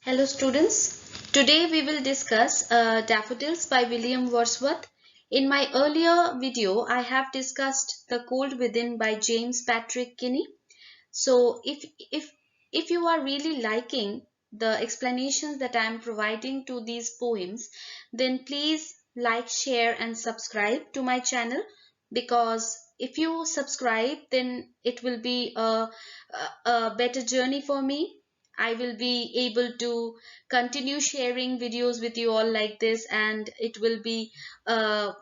Hello students, today we will discuss Daffodils by William Wordsworth. In my earlier video, I have discussed The Cold Within by James Patrick Kinney. So if you are really liking the explanations that I am providing to these poems, then please like, share and subscribe to my channel, because if you subscribe, then it will be a better journey for me. I will be able to continue sharing videos with you all like this, and it will be a,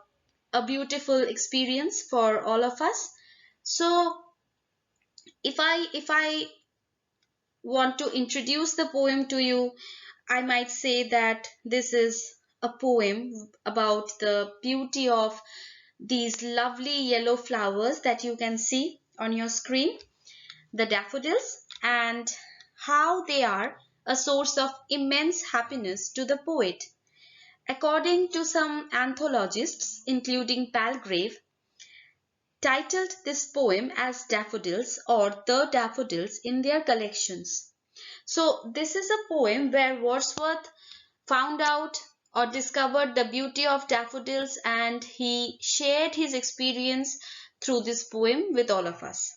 a beautiful experience for all of us. So if I want to introduce the poem to you, I might say that this is a poem about the beauty of these lovely yellow flowers that you can see on your screen, the daffodils, and how they are a source of immense happiness to the poet. According to some anthologists, including Palgrave, titled this poem as Daffodils or The Daffodils in their collections. So, this is a poem where Wordsworth found out or discovered the beauty of daffodils, and he shared his experience through this poem with all of us.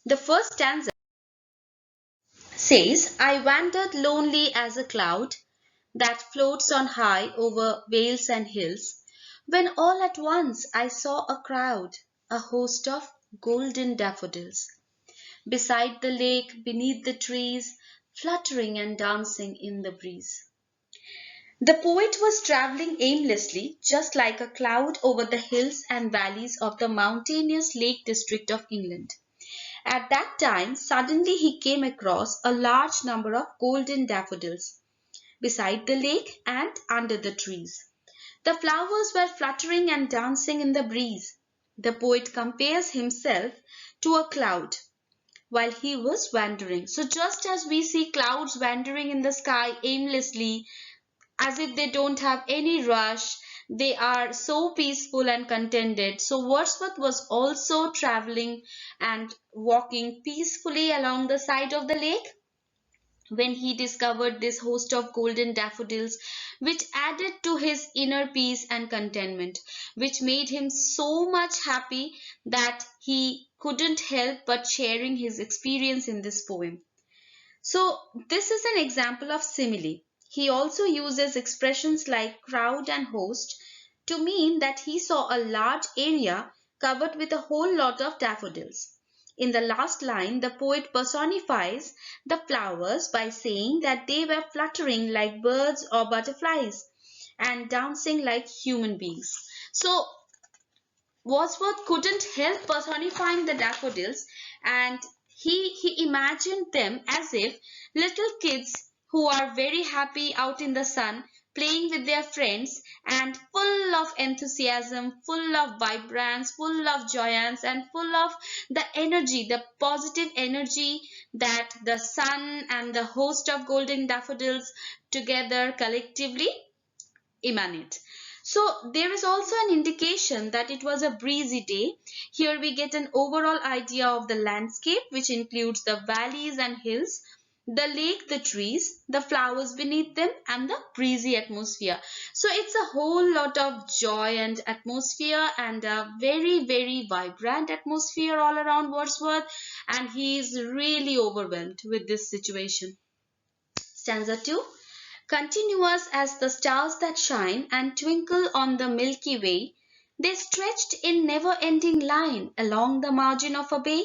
The first stanza says, I wandered lonely as a cloud that floats on high over vales and hills, when all at once I saw a crowd, a host of golden daffodils, beside the lake, beneath the trees, fluttering and dancing in the breeze. The poet was traveling aimlessly, just like a cloud over the hills and valleys of the mountainous Lake District of England. At that time, suddenly he came across a large number of golden daffodils beside the lake and under the trees. The flowers were fluttering and dancing in the breeze. The poet compares himself to a cloud while he was wandering. So, just as we see clouds wandering in the sky aimlessly, as if they don't have any rush, they are so peaceful and contented. So, Wordsworth was also traveling and walking peacefully along the side of the lake when he discovered this host of golden daffodils, which added to his inner peace and contentment, which made him so much happy that he couldn't help but sharing his experience in this poem. So, this is an example of simile. He also uses expressions like crowd and host to mean that he saw a large area covered with a whole lot of daffodils. In the last line, the poet personifies the flowers by saying that they were fluttering like birds or butterflies and dancing like human beings. So, Wordsworth couldn't help personifying the daffodils, and he imagined them as if little kids who are very happy out in the sun, playing with their friends and full of enthusiasm, full of vibrance, full of joyance, and full of the energy, the positive energy that the sun and the host of golden daffodils together collectively emanate. So there is also an indication that it was a breezy day. Here we get an overall idea of the landscape, which includes the valleys and hills, the lake, the trees, the flowers beneath them, and the breezy atmosphere. So it's a whole lot of joy and atmosphere, and a very, very vibrant atmosphere all around Wordsworth, and he is really overwhelmed with this situation. Stanza 2. Continuous as the stars that shine and twinkle on the Milky Way, they stretched in never-ending line along the margin of a bay.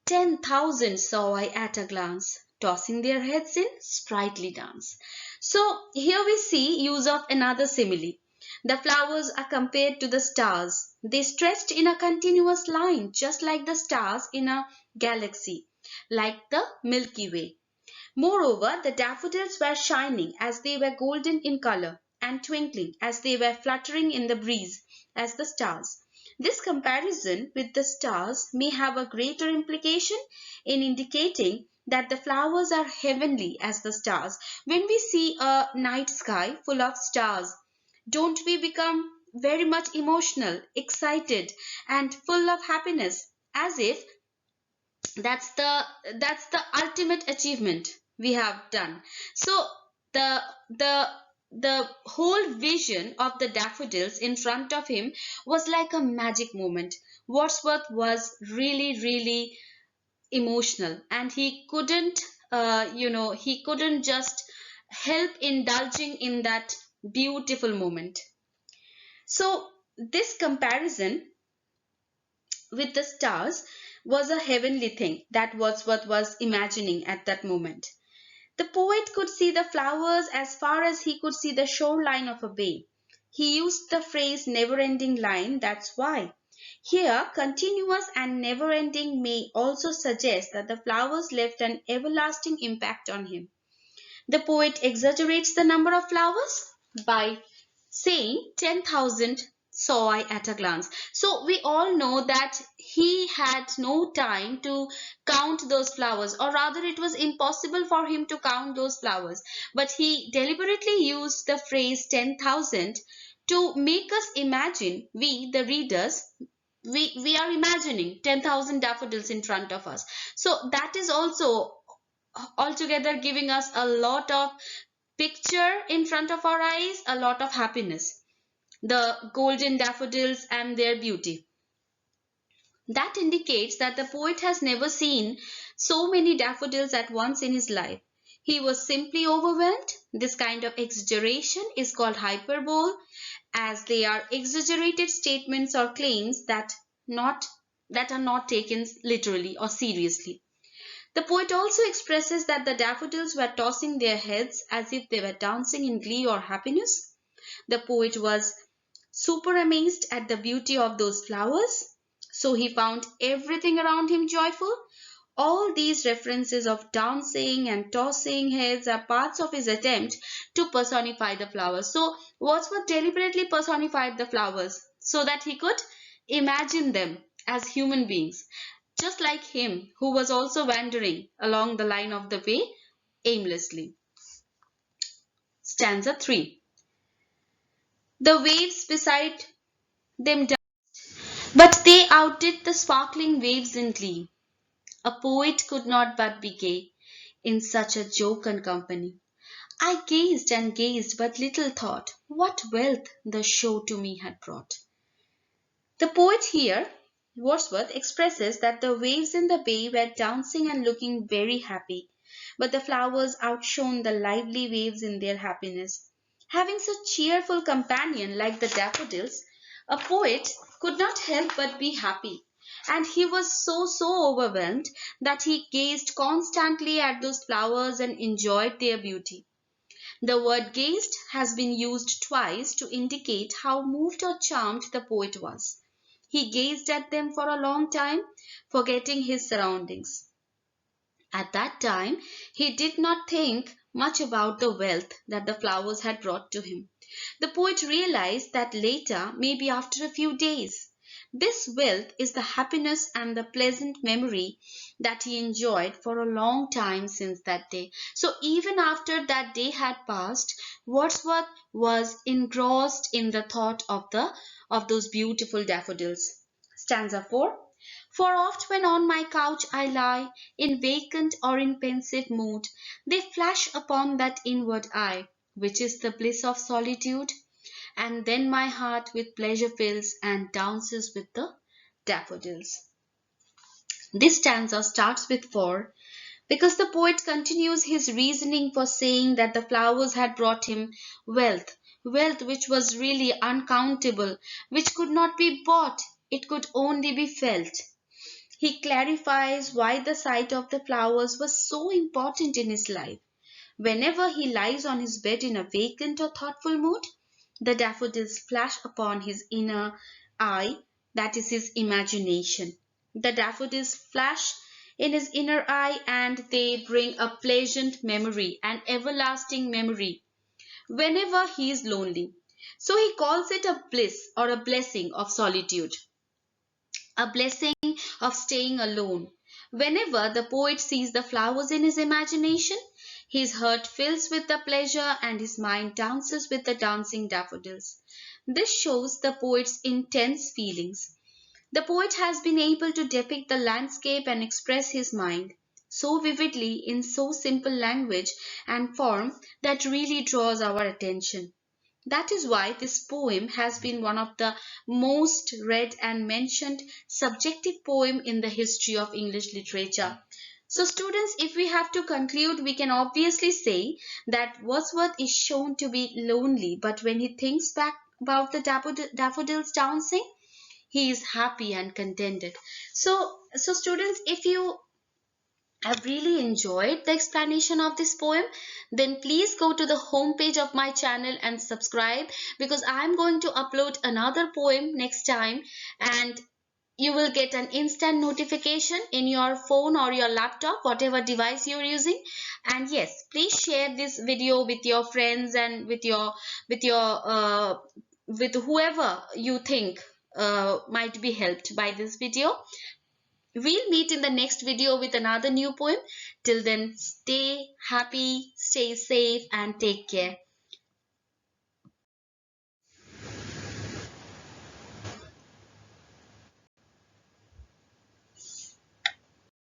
10,000 saw I at a glance, tossing their heads in sprightly dance. So here we see use of another simile. The flowers are compared to the stars. They stretched in a continuous line, just like the stars in a galaxy, like the Milky Way. Moreover, the daffodils were shining as they were golden in color, and twinkling as they were fluttering in the breeze as the stars. This comparison with the stars may have a greater implication in indicating that the flowers are heavenly as the stars. When we see a night sky full of stars, don't we become very much emotional, excited, and full of happiness, as if that's the ultimate achievement, we have done. So the the the whole vision of the daffodils in front of him was like a magic moment. Wordsworth was really emotional, and he couldn't just help indulging in that beautiful moment. So this comparison with the stars was a heavenly thing that Wordsworth was imagining at that moment. The poet could see the flowers as far as he could see the shoreline of a bay. He used the phrase never ending line, that's why. Here, continuous and never ending may also suggest that the flowers left an everlasting impact on him. The poet exaggerates the number of flowers by saying 10,000 saw I at a glance. So we all know that he had no time to count those flowers, or rather, it was impossible for him to count those flowers. But he deliberately used the phrase 10,000 to make us imagine, we, the readers, we are imagining 10,000 daffodils in front of us. So that is also altogether giving us a lot of picture in front of our eyes, a lot of happiness, the golden daffodils and their beauty. That indicates that the poet has never seen so many daffodils at once in his life. He was simply overwhelmed. This kind of exaggeration is called hyperbole, as they are exaggerated statements or claims not that are not taken literally or seriously. The poet also expresses that the daffodils were tossing their heads as if they were dancing in glee or happiness. The poet was super amazed at the beauty of those flowers, so he found everything around him joyful. All these references of dancing and tossing heads are parts of his attempt to personify the flowers. So, Wordsworth deliberately personified the flowers so that he could imagine them as human beings, just like him, who was also wandering along the line of the way aimlessly. Stanza 3. The waves beside them danced, but they outdid the sparkling waves in glee. A poet could not but be gay in such a jocund company. I gazed and gazed, but little thought what wealth the show to me had brought. The poet here, Wordsworth, expresses that the waves in the bay were dancing and looking very happy, but the flowers outshone the lively waves in their happiness. Having such cheerful companion like the daffodils, a poet could not help but be happy, and he was so overwhelmed that he gazed constantly at those flowers and enjoyed their beauty. The word gazed has been used twice to indicate how moved or charmed the poet was. He gazed at them for a long time, forgetting his surroundings. At that time, he did not think much about the wealth that the flowers had brought to him. The poet realized that later, maybe after a few days. This wealth is the happiness and the pleasant memory that he enjoyed for a long time since that day. So even after that day had passed, Wordsworth was engrossed in the thought of those beautiful daffodils. Stanza 4. For oft when on my couch I lie, in vacant or in pensive mood, they flash upon that inward eye, which is the bliss of solitude, and then my heart with pleasure fills and dances with the daffodils. This stanza starts with for because the poet continues his reasoning for saying that the flowers had brought him wealth, wealth which was really uncountable, which could not be bought, it could only be felt. He clarifies why the sight of the flowers was so important in his life. Whenever he lies on his bed in a vacant or thoughtful mood, the daffodils flash upon his inner eye, that is his imagination. The daffodils flash in his inner eye and they bring a pleasant memory, an everlasting memory, whenever he is lonely. So he calls it a bliss or a blessing of solitude, a blessing of staying alone. Whenever the poet sees the flowers in his imagination, his heart fills with the pleasure and his mind dances with the dancing daffodils. This shows the poet's intense feelings. The poet has been able to depict the landscape and express his mind. so vividly in so simple language and form that really draws our attention. That is why this poem has been one of the most read and mentioned subjective poem in the history of English literature. So students, if we have to conclude, we can obviously say that Wordsworth is shown to be lonely, but when he thinks back about the daffodils dancing, he is happy and contented. So students, if you have really enjoyed the explanation of this poem, then please go to the home page of my channel and subscribe, because I'm going to upload another poem next time, and you will get an instant notification in your phone or your laptop, whatever device you're using. And yes, please share this video with your friends and with with whoever you think might be helped by this video. We'll meet in the next video with another new poem. Till then, stay happy, stay safe, and take care.